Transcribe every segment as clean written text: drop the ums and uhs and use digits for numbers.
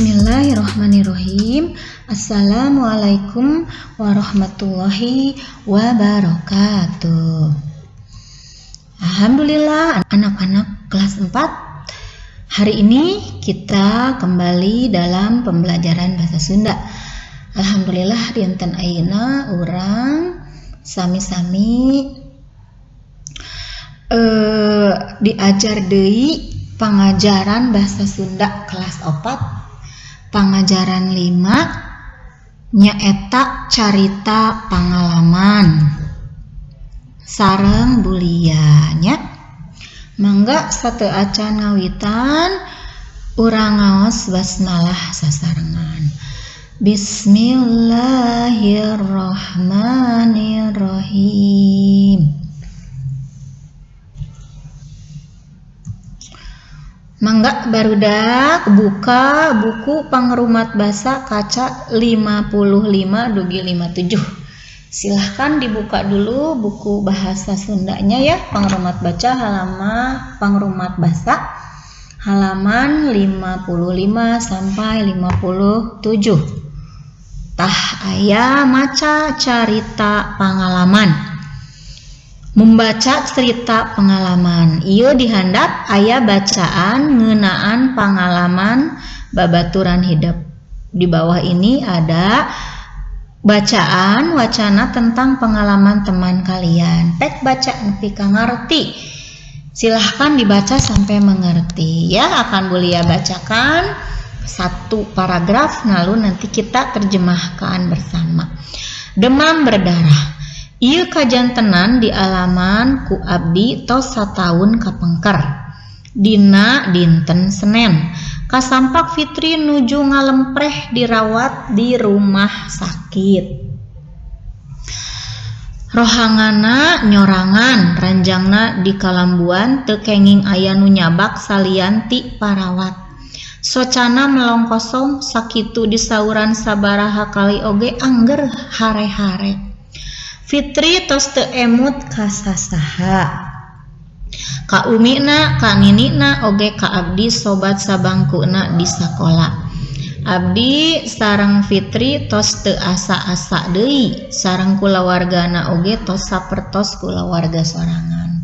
Bismillahirrahmanirrahim. Assalamualaikum warahmatullahi wabarakatuh. Alhamdulillah, anak-anak kelas 4. Hari ini kita kembali dalam pembelajaran bahasa Sunda. Alhamdulillah dinten ayeuna urang sami-sami diajar deui pangajaran bahasa Sunda kelas 4. Pangajaran 5 nyaeta carita pangalaman sareng bulianya. Mangga sateu acan ngawitan urang ngaos basmalah sasarengan. Bismillahirrahmanirrahim. Mangga barudak buka buku Pangrumat Basa kaca 55 dugi 57. Silahkan dibuka dulu buku bahasa Sundanya ya, Pangrumat Baca Pangrumat Basa halaman 55 sampai 57. Tah aya maca carita pangalaman. Membaca cerita pengalaman. Ieu dihandap aya bacaan ngeunaan pangalaman babaturan hidup. Di bawah ini ada bacaan wacana tentang pengalaman teman kalian. Pek baca nepi ka ngarti. Silahkan dibaca sampai mengerti ya. Akan Bulia bacakan satu paragraf lalu nanti kita terjemahkan bersama. Demam berdarah. Ieu kajantenan dialaman ku abdi tos sataun kapengker. Dina dinten Senen. Kasampak Fitri nuju ngalempreh dirawat di rumah sakit. Rohangana nyorangan, ranjangna di kalambuan teu kenging aya nu nyabak salianti parawat. Socana melong kosong sakitu disauran sabaraha kali oge angger hare-hare. Fitri tos teu emut ka sasaha. Ka umina, ka ninina, oge ka abdi sobat sabangkuna di sakola. Abdi sareng Fitri tos teu asa-asa deui, sareng kulawargana oge tos sapertos kulawarga sorangan.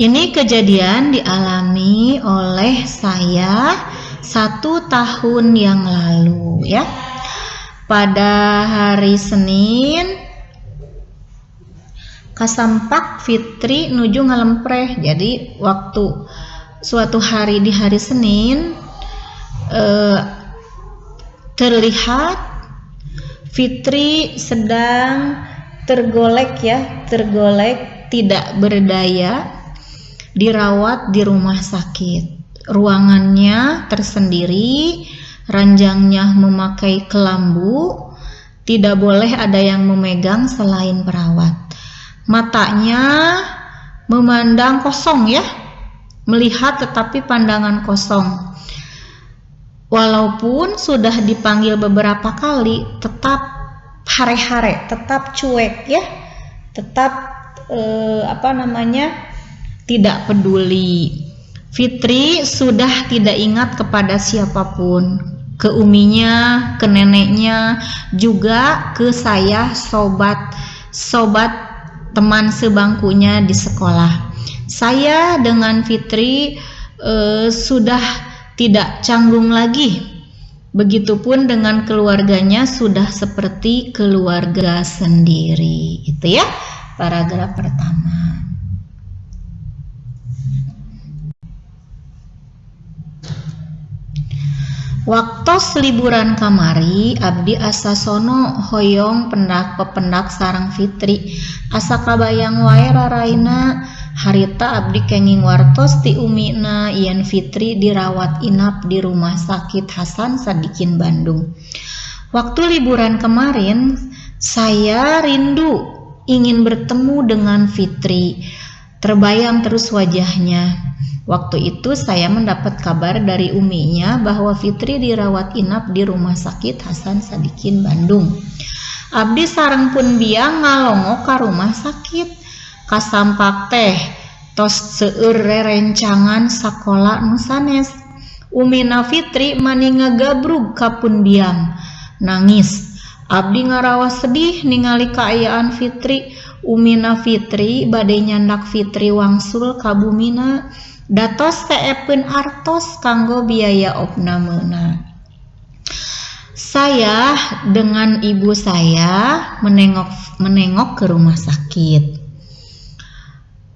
Ini kejadian dialami oleh saya 1 tahun yang lalu ya. Pada hari Senin kasampak Fitri nuju ngalempreh. Jadi waktu suatu hari di hari Senin terlihat Fitri sedang tergolek tidak berdaya, dirawat di rumah sakit. Ruangannya tersendiri, ranjangnya memakai kelambu, tidak boleh ada yang memegang selain perawat. Matanya memandang kosong ya, melihat tetapi pandangan kosong. Walaupun sudah dipanggil beberapa kali, tetap hare-hare, tetap cuek ya, tetap tidak peduli. Fitri sudah tidak ingat kepada siapapun, ke uminya, ke neneknya, juga ke saya sobat teman sebangkunya di sekolah. Saya dengan Fitri sudah tidak canggung lagi. Begitupun dengan keluarganya sudah seperti keluarga sendiri. Itu ya paragraf pertama. Waktos liburan kamari, abdi asa sono hoyong pependak sareng Fitri. Asa kabayang wae raraina harita abdi kenging wartos ti umina yen Fitri dirawat inap di rumah sakit Hasan Sadikin Bandung. Waktu liburan kemarin, saya rindu ingin bertemu dengan Fitri. Terbayang terus wajahnya. Waktu itu saya mendapat kabar dari uminya bahwa Fitri dirawat inap di rumah sakit Hasan Sadikin Bandung. Abdi sareng pun biang ngalongo ka rumah sakit. Kasampak teh tos seueur rerencangan sakola nu sanes. Umina Fitri mani ngagabrug ka Punbiang nangis. Abdi ngarawas sedih ningali kaayaan Fitri. Umina Fitri bade nyandak Fitri wangsul ka bumina datos teepeun artos kanggo biaya opnameuna. Saya dengan ibu saya menengok ke rumah sakit.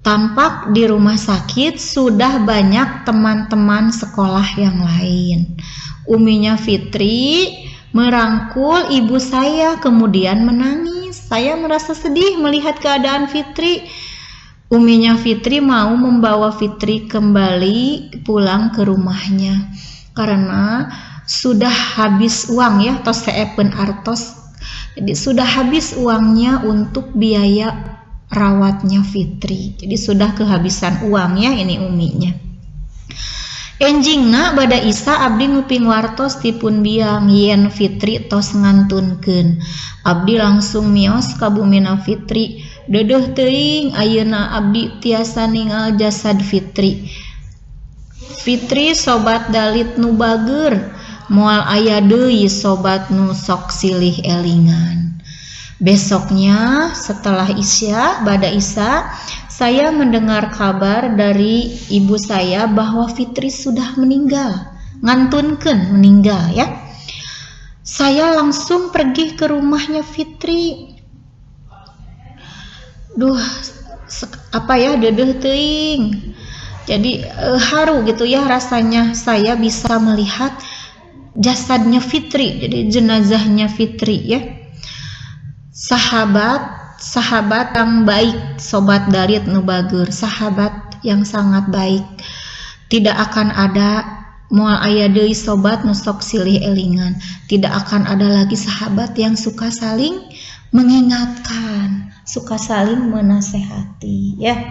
Tampak di rumah sakit sudah banyak teman-teman sekolah yang lain. Uminya Fitri merangkul ibu saya kemudian menangis. Saya merasa sedih melihat keadaan Fitri. Uminya Fitri mau membawa Fitri kembali pulang ke rumahnya karena sudah habis uang ya, tos seepen artos. Jadi sudah habis uangnya untuk biaya rawatnya Fitri. Jadi sudah kehabisan uang ya ini uminya. Enjingna bada Isa abdi nguping wartos ti Punbiang yen Fitri tos ngantunkeun. Abdi langsung mios ka bumina Fitri. Dedeuh teuing ayeuna abdi tiasa ningal jasad Fitri. Fitri sobat dalit nu bageur, moal aya deui sobat nu sok silih elingan. Besoknya setelah Isya, bada Isya, saya mendengar kabar dari ibu saya bahwa Fitri sudah meninggal, ngantunkeun meninggal ya. Saya langsung pergi ke rumahnya Fitri. Duh, dedeuh teuing. Jadi haru gitu ya rasanya saya bisa melihat jasadnya Fitri, jadi jenazahnya Fitri ya. Sahabat yang baik, sobat dalit nu bageur, sahabat yang sangat baik. Tidak akan ada moal aya deui sobat nu sok silih elingan. Tidak akan ada lagi sahabat yang suka saling mengingatkan, suka saling menasehati ya.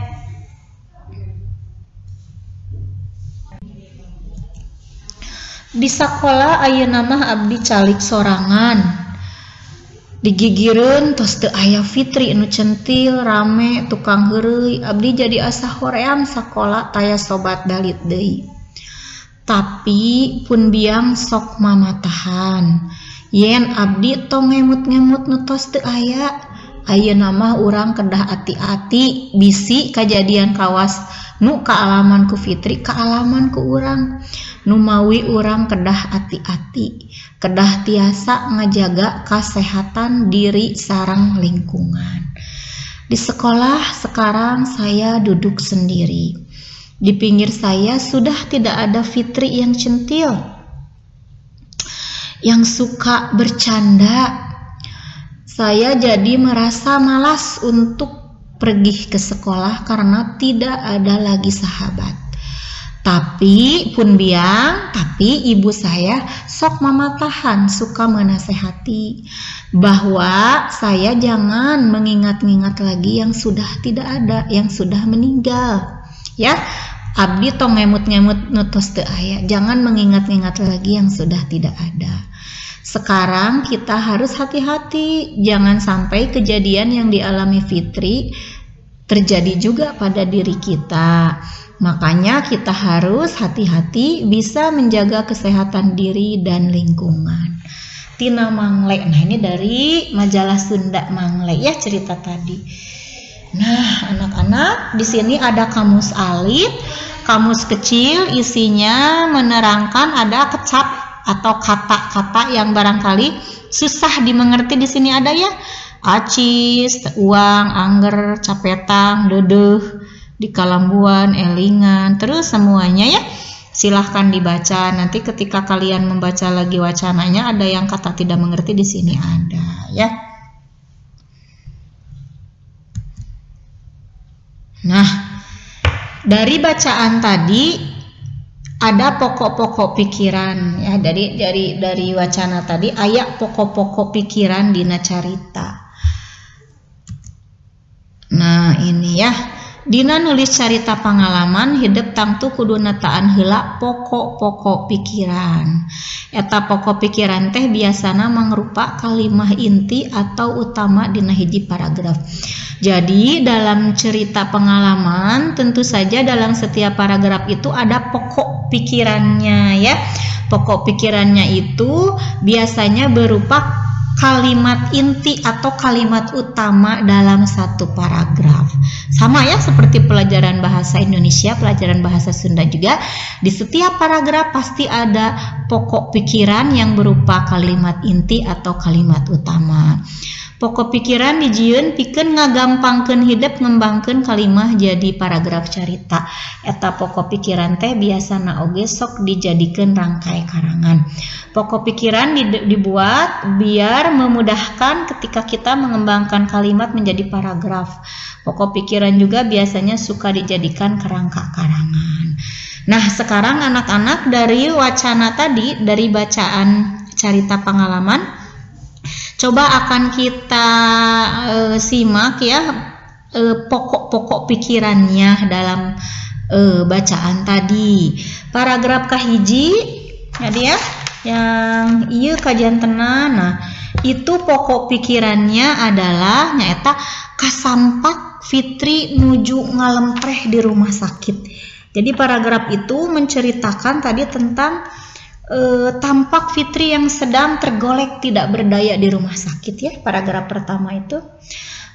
Di sekolah ayeuna mah abdi calik sorangan. Digigireun tos teu aya Fitri nu centil, rame, tukang heureuy. Abdi jadi asa hoream sakola taya sobat dalit deui. Tapi Punbiang sok mamatahan. Yen abdi tong ngemut-ngemut nu tos teu aya. Ayeuna mah urang kedah ati-ati bisi kajadian kawas nu kaalaman ku Fitri, kaalaman ku urang. Nu mawi urang kedah ati-ati, kedah tiasa ngajaga kesehatan diri sareng lingkungan. Di sekolah sekarang saya duduk sendiri. Di pinggir saya sudah tidak ada Fitri yang centil, yang suka bercanda. Saya jadi merasa malas untuk pergi ke sekolah karena tidak ada lagi sahabat. Tapi Punbiang, tapi ibu saya sok mamatahan, suka menasehati bahwa saya jangan mengingat-ingat lagi yang sudah tidak ada, yang sudah meninggal. Ya, abdi tong ngemut-ngemut nutos teu aya, jangan mengingat-ingat lagi yang sudah tidak ada. Sekarang kita harus hati-hati, jangan sampai kejadian yang dialami Fitri terjadi juga pada diri kita. Makanya kita harus hati-hati bisa menjaga kesehatan diri dan lingkungan. Tina Mangle. Nah, ini dari majalah Sunda Mangle ya cerita tadi. Nah, anak-anak, di sini ada kamus alit, kamus kecil isinya menerangkan ada kecap atau kata-kata yang barangkali susah dimengerti. Di sini ada ya. Acis, uang, angger, capetang, dedeuh, di kalambuan, elingan, terus semuanya ya. Silahkan dibaca. Nanti ketika kalian membaca lagi wacananya ada yang kata tidak mengerti, di sini ada ya. Nah, dari bacaan tadi ada pokok-pokok pikiran ya. Dari wacana tadi aya pokok-pokok pikiran dina carita. Nah, ini ya. Dina nulis carita pengalaman hidup tangtu kudu nataan heula pokok-pokok pikiran. Eta pokok pikiran teh biasana mangrupa kalimah inti atau utama dina hiji paragraf. Jadi dalam cerita pengalaman tentu saja dalam setiap paragraf itu ada pokok pikirannya ya. Pokok pikirannya itu biasanya berupa kalimat inti atau kalimat utama dalam satu paragraf. Sama ya seperti pelajaran bahasa Indonesia, pelajaran bahasa Sunda juga. Di setiap paragraf pasti ada pokok pikiran yang berupa kalimat inti atau kalimat utama. Pokok pikiran dijieun pikeun ngagampangkeun hidup ngembangkeun kalimah jadi paragraf carita. Eta pokok pikiran teh biasana oge sok dijadikeun rangkai karangan. Pokok pikiran dibuat biar memudahkan ketika kita mengembangkan kalimat menjadi paragraf. Pokok pikiran juga biasanya suka dijadikan kerangka karangan. Nah, sekarang anak-anak dari wacana tadi, dari bacaan carita pengalaman, coba akan kita simak ya pokok-pokok pikirannya dalam bacaan tadi. Paragraf kahiji jadi ya yang ieu kajian tenan. Nah, itu pokok pikirannya adalah nyaeta kasampak Fitri nuju ngalempreh di rumah sakit. Jadi paragraf itu menceritakan tadi tentang tampak Fitri yang sedang tergolek tidak berdaya di rumah sakit ya, paragraf pertama itu.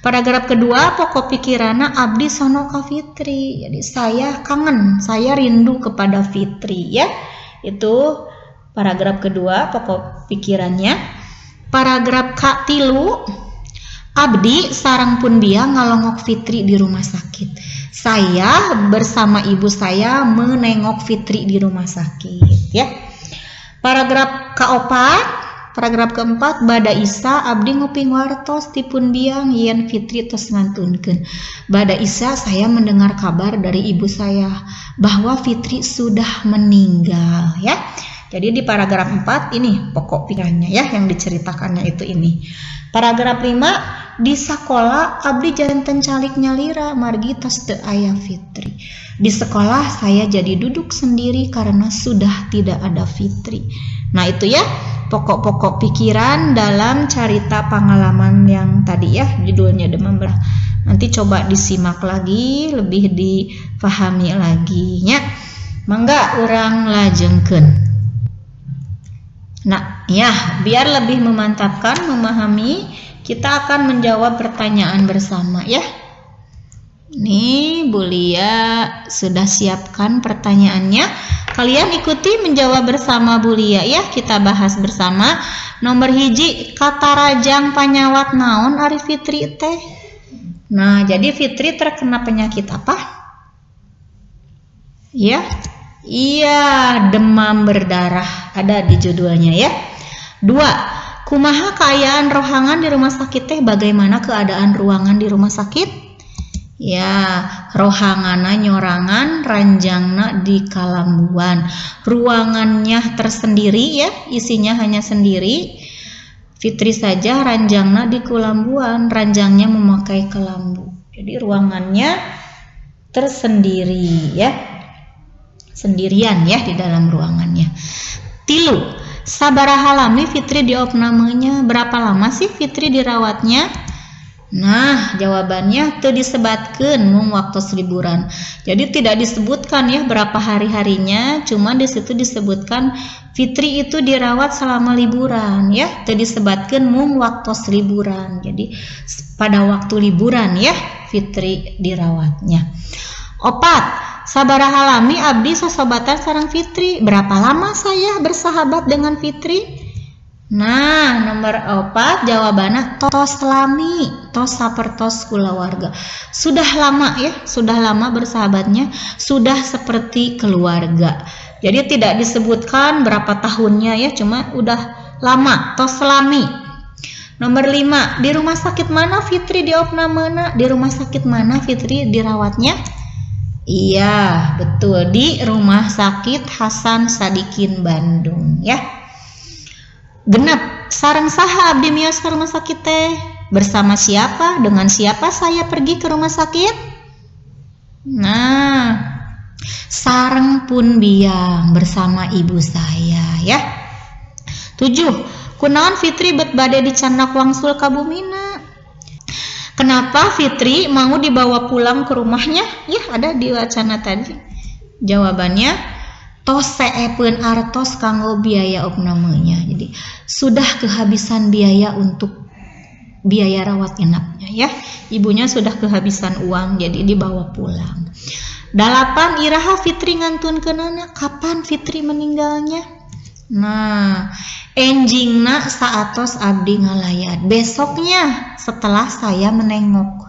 Paragraf kedua pokok pikiranna abdi sono ka Fitri. Jadi saya kangen, saya rindu kepada Fitri ya. Itu paragraf kedua pokok pikirannya. Paragraf katilu abdi sareng pun biya ngalongok Fitri di rumah sakit. Saya bersama ibu saya menengok Fitri di rumah sakit ya. Paragraf keempat, paragraf keempat bada Isa abdi nguping wartos tipun biang yen Fitri tos ngantunkeun. Bada Isa saya mendengar kabar dari ibu saya bahwa Fitri sudah meninggal ya. Jadi di paragraf 4 ini pokok pikirannya ya yang diceritakannya itu ini. Paragraf 5 di sekolah abdi janten calik nyalira margi tos teu aya Fitri. Di sekolah saya jadi duduk sendiri karena sudah tidak ada Fitri. Nah itu ya pokok-pokok pikiran dalam carita pengalaman yang tadi ya judulnya Demam Berdarah. Nanti coba disimak lagi lebih dipahami lagi nya. Mangga urang lajengkeun. Nah ya biar lebih memantapkan memahami kita akan menjawab pertanyaan bersama ya. Nih Bu Lia sudah siapkan pertanyaannya. Kalian ikuti menjawab bersama Bu Lia ya. Kita bahas bersama. Nomor hiji kata rajang panyawat naon ari Fitri teh. Nah jadi Fitri terkena penyakit apa? Ya. Iya demam berdarah ada di judulnya ya. 2. Kumaha keayaan rohangan di rumah sakit teh bagaimana keadaan ruangan di rumah sakit? Ya, rohangana nyorangan, ranjangna di kalambuan. Ruangannya tersendiri ya, isinya hanya sendiri. Fitri saja ranjangna di kulambuan, ranjangnya memakai kelambu. Jadi ruangannya tersendiri ya. Sendirian ya di dalam ruangannya. 3. Sabaraha lami Fitri diopnamenya, berapa lama sih Fitri dirawatnya? Nah, jawabannya teu disebatkeun mung waktu liburan. Jadi tidak disebutkan ya berapa hari-harinya, cuma di situ disebutkan Fitri itu dirawat selama liburan ya, teu disebatkeun mung waktu liburan. Jadi pada waktu liburan ya Fitri dirawatnya. 4. Sabaraha lami abdi sasobatan sareng Fitri, berapa lama saya bersahabat dengan Fitri? Nah, nomor 4 jawabannya tos lami, tos sapertos kulawarga. Sudah lama ya, sudah lama bersahabatnya, sudah seperti keluarga. Jadi tidak disebutkan berapa tahunnya ya, cuma udah lama, tos lami. Nomor 5, di rumah sakit mana Fitri diopnamena? Di rumah sakit mana Fitri dirawatnya? Iya, betul di Rumah Sakit Hasan Sadikin Bandung ya. Genep, sareng saha abdi miyos ke rumah sakit teh? Bersama siapa? Dengan siapa saya pergi ke rumah sakit? Nah, sareng pun biang bersama ibu saya ya. 7. Kunaon Fitri bet bade dicandak wangsul ka bumina? Kenapa Fitri mau dibawa pulang ke rumahnya? Ya, ada di wacana tadi. Jawabannya, tos seepeun artos kanggo biaya opnamenya. Jadi, sudah kehabisan biaya untuk biaya rawat inapnya ya. Ibunya sudah kehabisan uang, jadi dibawa pulang. 8. Iraha Fitri ngantunkeunana, kapan Fitri meninggalnya? Nah, enjingna saatos abdi ngalayat. Besoknya setelah saya menengok.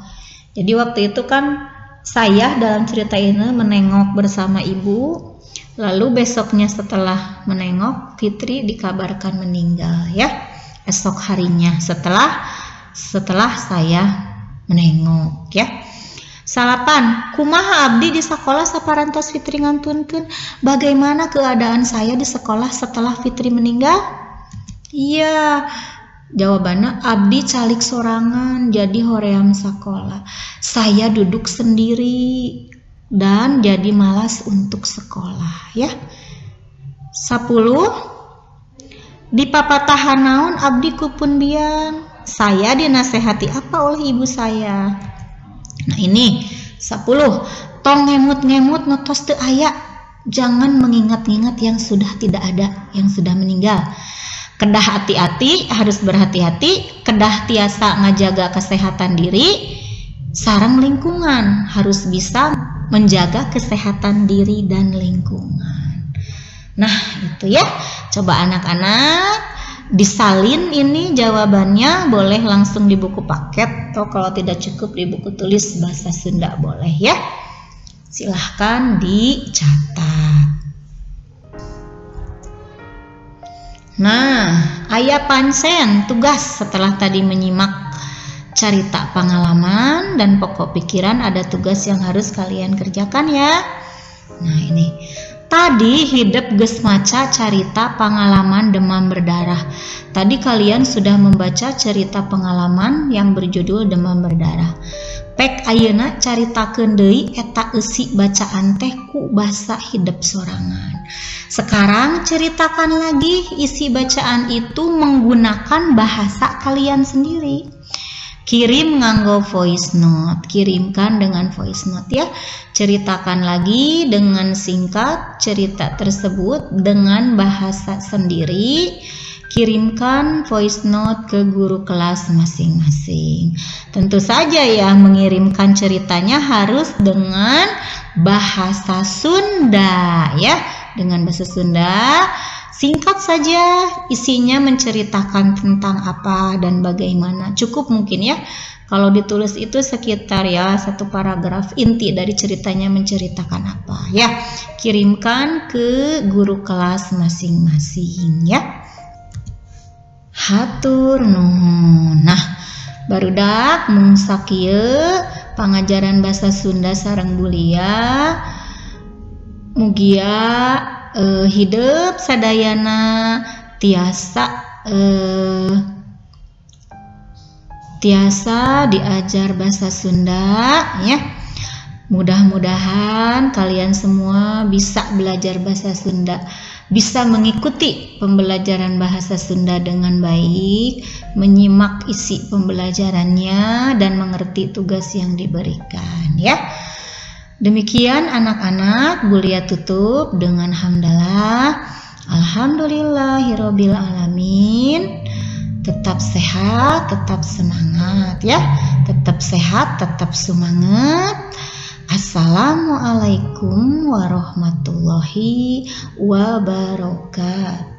Jadi waktu itu kan saya dalam cerita ini menengok bersama ibu. Lalu besoknya setelah menengok, Fitri dikabarkan meninggal ya. Esok harinya setelah saya menengok ya. 8. Kumaha abdi di sekolah saparantos Fitri ngantunkeun? Bagaimana keadaan saya di sekolah setelah Fitri meninggal? Iya, jawabannya abdi calik sorangan jadi hoream sekolah. Saya duduk sendiri dan jadi malas untuk sekolah ya. 10. Di papatahan naon abdi kupun biang? Saya dinasehati apa oleh ibu saya? Nah ini 10. Tong ngemut-ngemut notos teu aya. Jangan mengingat-ingat yang sudah tidak ada, yang sudah meninggal. Kedah hati-hati, harus berhati-hati. Kedah tiasa ngajaga kesehatan diri. Sareng lingkungan, harus bisa menjaga kesehatan diri dan lingkungan. Nah itu ya. Coba anak-anak disalin ini jawabannya, boleh langsung di buku paket atau kalau tidak cukup di buku tulis bahasa Sunda boleh ya. Silahkan dicatat. Nah, aya pancen tugas setelah tadi menyimak cerita pengalaman dan pokok pikiran, ada tugas yang harus kalian kerjakan ya. Nah ini tadi hidup geus maca cerita pengalaman demam berdarah. Tadi kalian sudah membaca cerita pengalaman yang berjudul demam berdarah. Pek ayeuna caritakeun deui eta eusi bacaan teh ku basa hidup sorangan. Sekarang ceritakan lagi isi bacaan itu menggunakan bahasa kalian sendiri. Kirim nganggo voice note, kirimkan dengan voice note ya. Ceritakan lagi dengan singkat cerita tersebut dengan bahasa sendiri. Kirimkan voice note ke guru kelas masing-masing. Tentu saja ya, mengirimkan ceritanya harus dengan bahasa Sunda ya. Dengan bahasa Sunda. Singkat saja, isinya menceritakan tentang apa dan bagaimana. Cukup mungkin ya, kalau ditulis itu sekitar ya 1 paragraf inti dari ceritanya menceritakan apa ya. Kirimkan ke guru kelas masing-masing ya. Hatur nuhun. Nah, barudak mung sakieu pangajaran bahasa Sunda sareng Bulia. Mugia hidup sadayana tiasa diajar bahasa Sunda ya. Mudah-mudahan kalian semua bisa belajar bahasa Sunda, bisa mengikuti pembelajaran bahasa Sunda dengan baik, menyimak isi pembelajarannya dan mengerti tugas yang diberikan ya. Demikian anak-anak, Bulia tutup dengan hamdalah. Alhamdulillahirabbil alamin. Tetap sehat, tetap semangat ya. Tetap sehat, tetap semangat. Assalamualaikum warahmatullahi wabarakatuh.